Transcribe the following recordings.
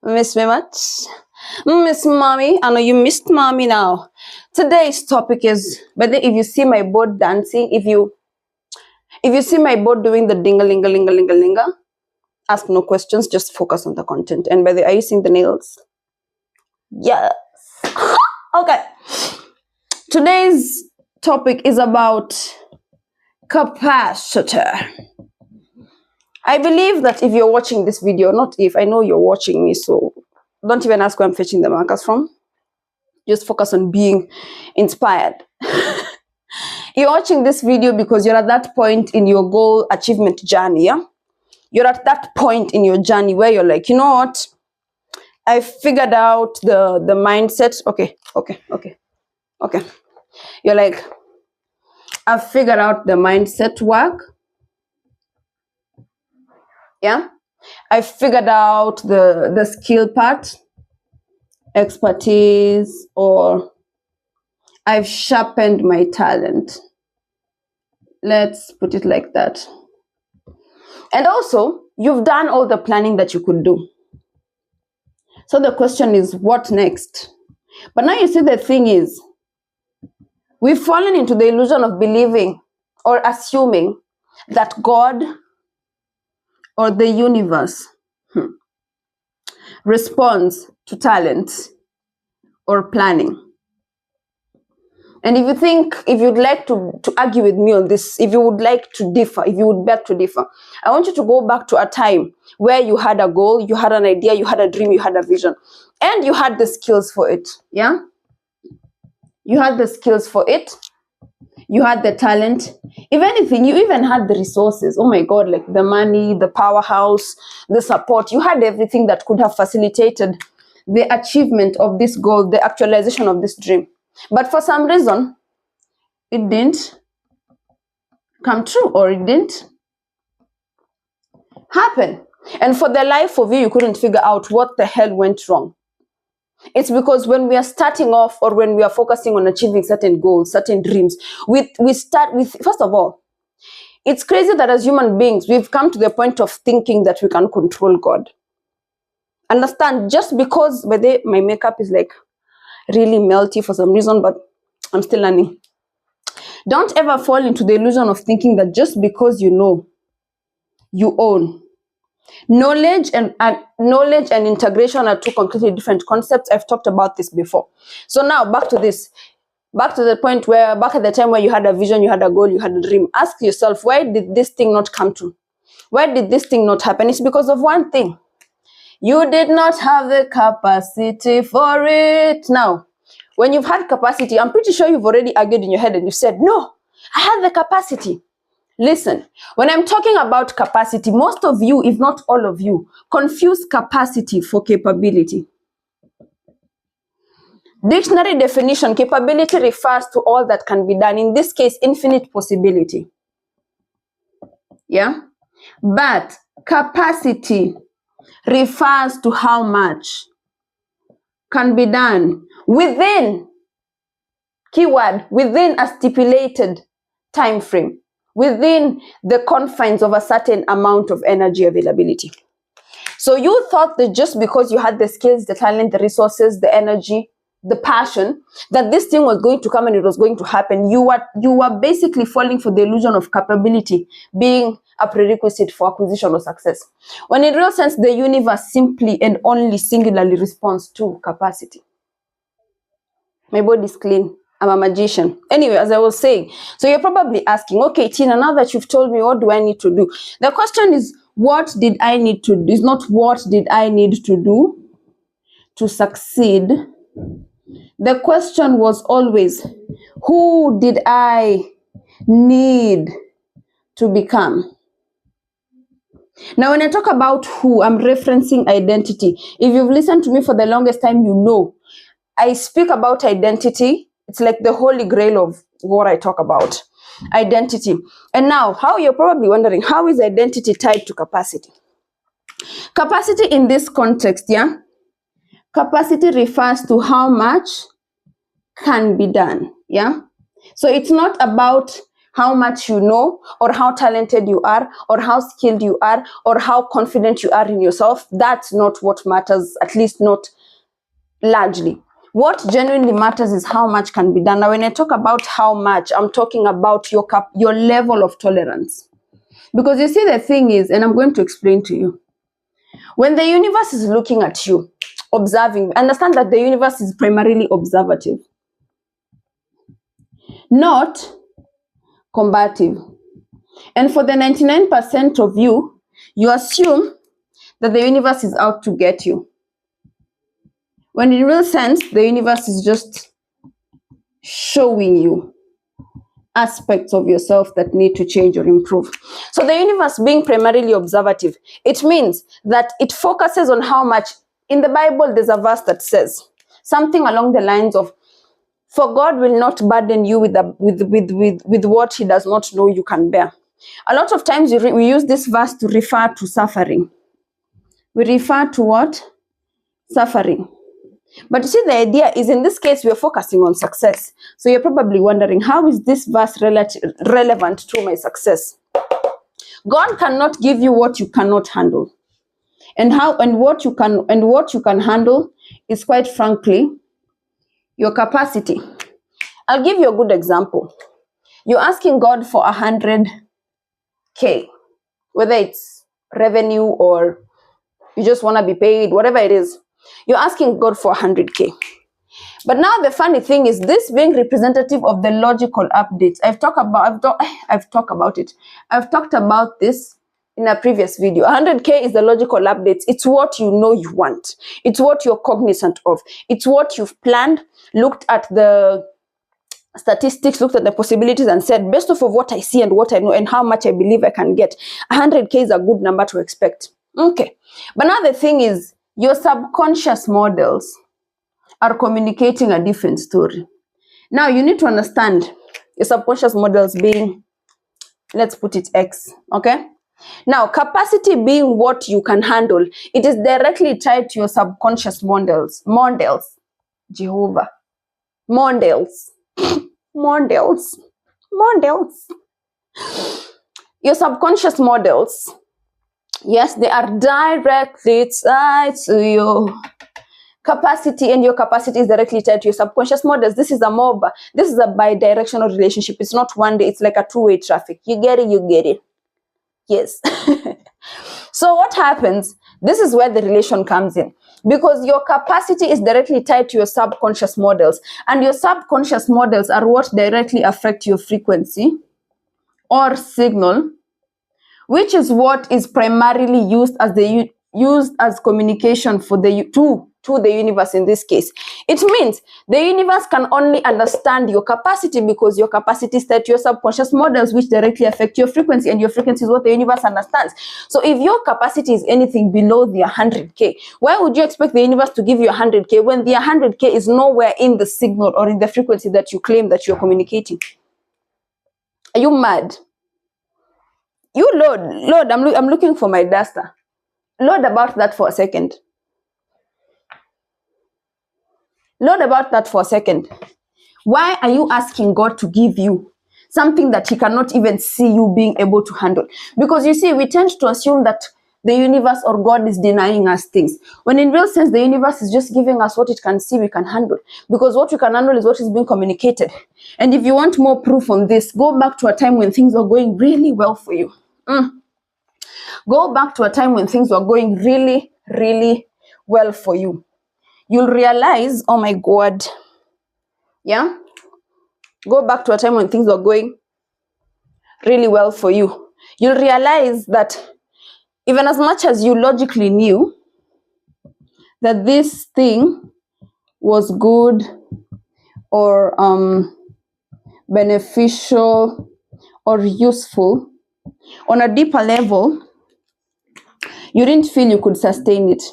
Miss me much? Miss Mommy? I know you missed Mommy now. Today's topic is, but if you see my board dancing, if you see my board doing the ding-a-ling-a-ling-a-ling-a-ling-a, ask no questions, just focus on the content. And by the way, are you seeing the nails? Yes. Okay. Today's topic is about capacitor. I believe that if you're watching this video, not if, I know you're watching me, so don't even ask where I'm fetching the markers from. Just focus on being inspired. You're watching this video because you're at that point in your goal achievement journey, yeah? You're at that point in your journey where you're like, you know what? I figured out the mindset. Okay. You're like, I've figured out the mindset work. Yeah, I figured out the skill part, expertise, or I've sharpened my talent. Let's put it like that. And also, you've done all the planning that you could do. So the question is, what next? But now you see, the thing is, we've fallen into the illusion of believing or assuming that God or the universe responds to talent or planning. And if you'd like to argue with me on this, if you would like to differ, if you would beg to differ, I want you to go back to a time where you had a goal, you had an idea, you had a dream, you had a vision, and you had the skills for it. Yeah? You had the skills for it. You had the talent. If anything, you even had the resources. Oh my God, like the money, the powerhouse, the support. You had everything that could have facilitated the achievement of this goal, the actualization of this dream. But for some reason, it didn't come true, or it didn't happen. And for the life of you, you couldn't figure out what the hell went wrong. It's because when we are starting off, or when we are focusing on achieving certain goals, certain dreams, we start with, first of all, it's crazy that as human beings, we've come to the point of thinking that we can control God. Understand, just because, by the way, my makeup is like really melty for some reason, but I'm still learning. Don't ever fall into the illusion of thinking that just because you know, you own. Knowledge and integration are two completely different concepts. I've talked about this before. So now back to this. Back to the point where, back at the time where you had a vision, you had a goal, you had a dream. Ask yourself, why did this thing not come true? Why did this thing not happen? It's because of one thing. You did not have the capacity for it. Now, when you've had capacity, I'm pretty sure you've already argued in your head and you said, no, I have the capacity. Listen, when I'm talking about capacity, most of you, if not all of you, confuse capacity for capability. Dictionary definition, capability refers to all that can be done. In this case, infinite possibility. Yeah? But capacity refers to how much can be done within, keyword, within a stipulated time frame, within the confines of a certain amount of energy availability. So you thought that just because you had the skills, the talent, the resources, the energy, the passion, that this thing was going to come and it was going to happen. You were basically falling for the illusion of capability being a prerequisite for acquisition or success. When in real sense, the universe simply and only singularly responds to capacity. My body is clean. I'm a magician. Anyway, as I was saying, so you're probably asking, okay, Tina, now that you've told me, what do I need to do? The question is, what did I need to do? It's not what did I need to do to succeed. The question was always, who did I need to become? Now, when I talk about who, I'm referencing identity. If you've listened to me for the longest time, you know I speak about identity. It's like the holy grail of what I talk about, identity. And now, how you're probably wondering, how is identity tied to capacity? Capacity in this context, yeah? Capacity refers to how much can be done, yeah? So it's not about how much you know, or how talented you are, or how skilled you are, or how confident you are in yourself. That's not what matters, at least not largely. What genuinely matters is how much can be done. Now, when I talk about how much, I'm talking about your level of tolerance. Because you see, the thing is, and I'm going to explain to you, when the universe is looking at you, observing, understand that the universe is primarily observative, not combative. And for the 99% of you, you assume that the universe is out to get you, when in real sense, the universe is just showing you aspects of yourself that need to change or improve. So the universe being primarily observative, it means that it focuses on how much. In the Bible, there's a verse that says something along the lines of, for God will not burden you with what he does not know you can bear. A lot of times we use this verse to refer to suffering. We refer to what? Suffering. But you see, the idea is, in this case, we are focusing on success. So you're probably wondering, how is this verse relevant to my success? God cannot give you what you cannot handle. And what you can handle is, quite frankly, your capacity. I'll give you a good example. You're asking God for 100K, whether it's revenue or you just want to be paid, whatever it is. You're asking God for 100K. But now the funny thing is, this being representative of the logical updates. I've talked about this in a previous video. 100K is the logical updates. It's what you know you want. It's what you're cognizant of. It's what you've planned, looked at the statistics, looked at the possibilities and said, based off of what I see and what I know and how much I believe I can get, 100K is a good number to expect. Okay. But now the thing is, your subconscious models are communicating a different story. Now you need to understand your subconscious models being, let's put it X, okay? Now, capacity being what you can handle, it is directly tied to your subconscious models. Jehovah. Models. Your subconscious models, yes, they are directly tied to your capacity, and your capacity is directly tied to your subconscious models. This is a bi-directional relationship. It's not one day, it's like a two-way traffic. You get it. Yes. So what happens? This is where the relation comes in, because your capacity is directly tied to your subconscious models, and your subconscious models are what directly affect your frequency or signal, which is what is primarily used as communication for to the universe in this case. It means the universe can only understand your capacity because your capacity is tied to your subconscious models, which directly affect your frequency, and your frequency is what the universe understands. So if your capacity is anything below the 100K, why would you expect the universe to give you 100K when the 100K is nowhere in the signal or in the frequency that you claim that you're communicating? Are you mad? You Lord, I'm looking for my duster. Lord about that for a second. Why are you asking God to give you something that he cannot even see you being able to handle? Because you see, we tend to assume that the universe or God is denying us things, when in real sense, the universe is just giving us what it can see we can handle, because what we can handle is what is being communicated. And if you want more proof on this, go back to a time when things were going really well for you. Go back to a time when things were going really, really well for you. You'll realize, oh my God, yeah? Go back to a time when things were going really well for you. You'll realize that even as much as you logically knew that this thing was good or beneficial or useful, on a deeper level, you didn't feel you could sustain it,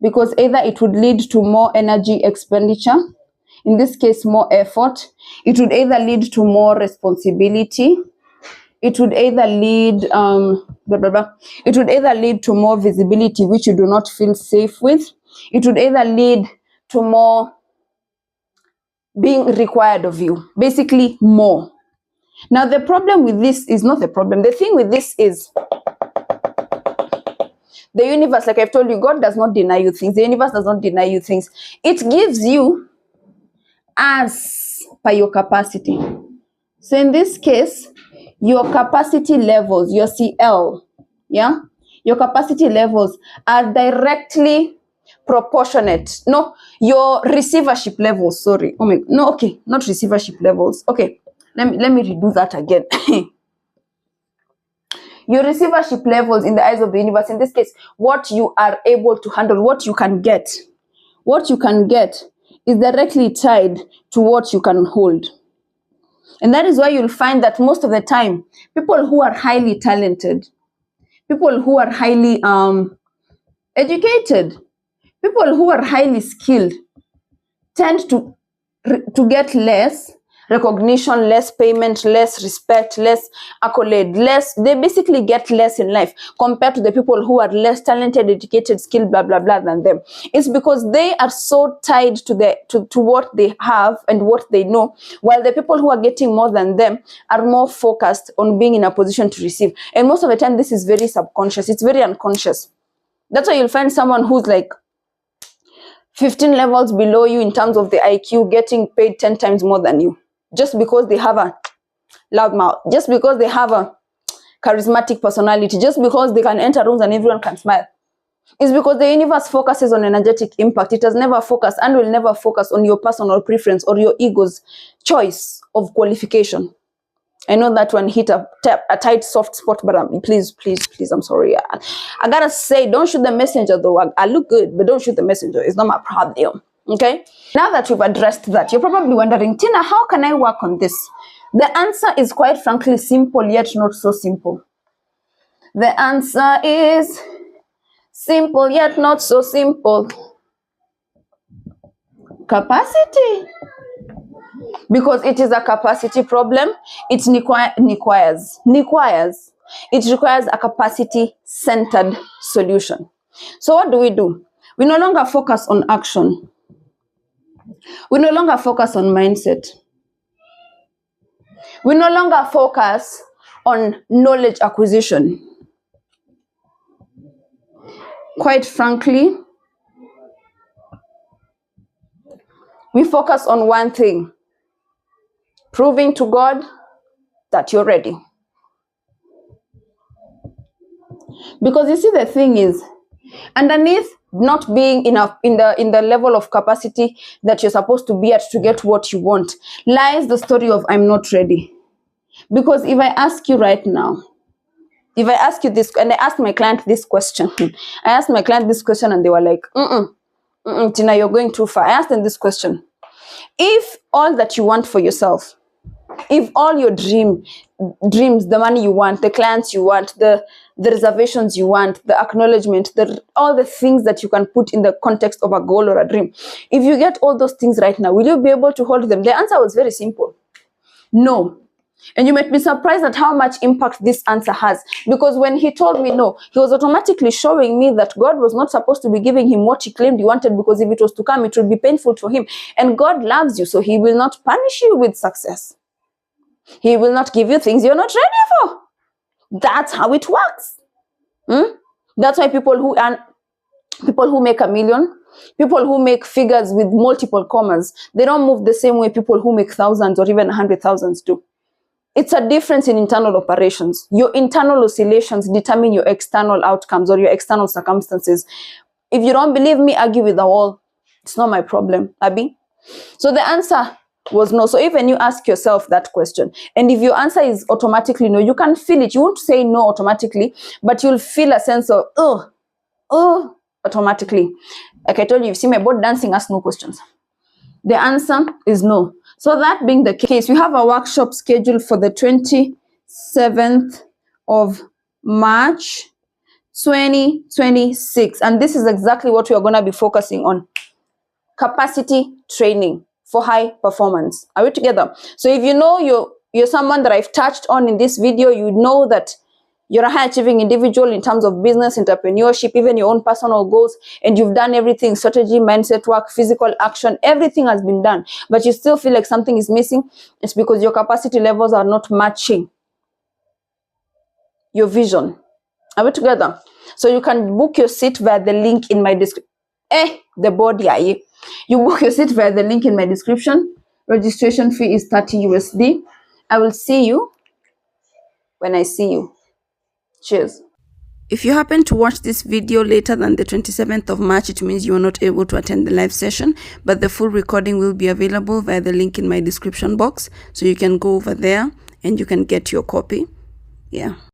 because either it would lead to more energy expenditure, in this case more effort, it would either lead to more responsibility, it would either lead it would either lead to more visibility, which you do not feel safe with, it would either lead to more being required of you, basically more. Now, the problem with this is not the problem. The thing with this is the universe, like I've told you, God does not deny you things. The universe does not deny you things. It gives you as per your capacity. So in this case, your capacity levels, your CL, yeah, your capacity levels are directly proportionate. No, your receivership levels, sorry. Oh my, no, okay, not receivership levels. Okay, let me redo that again. Your receivership levels in the eyes of the universe, in this case, what you are able to handle, what you can get is directly tied to what you can hold. And that is why you'll find that most of the time, people who are highly talented, people who are highly educated, people who are highly skilled tend to get less recognition, less payment, less respect, less accolade, they basically get less in life compared to the people who are less talented, educated, skilled, blah, blah, blah than them. It's because they are so tied to what they have and what they know, while the people who are getting more than them are more focused on being in a position to receive. And most of the time, this is very subconscious. It's very unconscious. That's why you'll find someone who's like 15 levels below you in terms of the IQ getting paid 10 times more than you, just because they have a loud mouth, just because they have a charismatic personality, just because they can enter rooms and everyone can smile. It's because the universe focuses on energetic impact. It has never focused and will never focus on your personal preference or your ego's choice of qualification. I know that one hit a tight soft spot, but please, I'm sorry. I gotta say, don't shoot the messenger though. I look good, but don't shoot the messenger. It's not my problem. Okay? Now that we've addressed that, you're probably wondering, Tina, how can I work on this? The answer is quite frankly simple, yet not so simple. The answer is simple, yet not so simple. Capacity. Because it is a capacity problem, it requires a capacity-centered solution. So what do? We no longer focus on action. We no longer focus on mindset. We no longer focus on knowledge acquisition. Quite frankly, we focus on one thing: proving to God that you're ready. Because you see, the thing is, underneath not being in the level of capacity that you're supposed to be at to get what you want, lies the story of I'm not ready. Because if I ask you right now, if I ask you this, and I asked my client this question, and they were like, Tina, you're going too far. I asked them this question: if all that you want for yourself, if all your dreams, the money you want, the clients you want, the reservations you want, the acknowledgement, all the things that you can put in the context of a goal or a dream, if you get all those things right now, will you be able to hold them? The answer was very simple: no. And you might be surprised at how much impact this answer has. Because when he told me no, he was automatically showing me that God was not supposed to be giving him what he claimed he wanted, because if it was to come, it would be painful for him. And God loves you, so he will not punish you with success. He will not give you things you're not ready for. That's how it works. That's why people who make $1 million, people who make figures with multiple commas, they don't move the same way people who make thousands or even 100,000s do. It's a difference in internal operations. Your internal oscillations determine your external outcomes or your external circumstances. If you don't believe me, argue with the wall. It's not my problem, Abby. So the answer was no. So even you ask yourself that question, and if your answer is automatically no, you can feel it. You won't say no automatically, but you'll feel a sense of automatically. Like I told you, see my board dancing, ask no questions. The answer is no. So that being the case, we have a workshop scheduled for the 27th of March 2026, and this is exactly what we are going to be focusing on: capacity training for high performance. Are we together? So if you know you're someone that I've touched on in this video, you know that You're a high achieving individual in terms of business, entrepreneurship, even your own personal goals, and you've done everything, strategy, mindset work, physical action, everything has been done, but you still feel like something is missing. It's because your capacity levels are not matching your vision. Are we together? So you can book your seat via the link in my description. The body are you? You book your seat via the link in my description. Registration fee is 30 USD. I will see you when I see you. Cheers. If you happen to watch this video later than the 27th of March, it means you are not able to attend the live session, but the full recording will be available via the link in my description box. So you can go over there and you can get your copy. Yeah.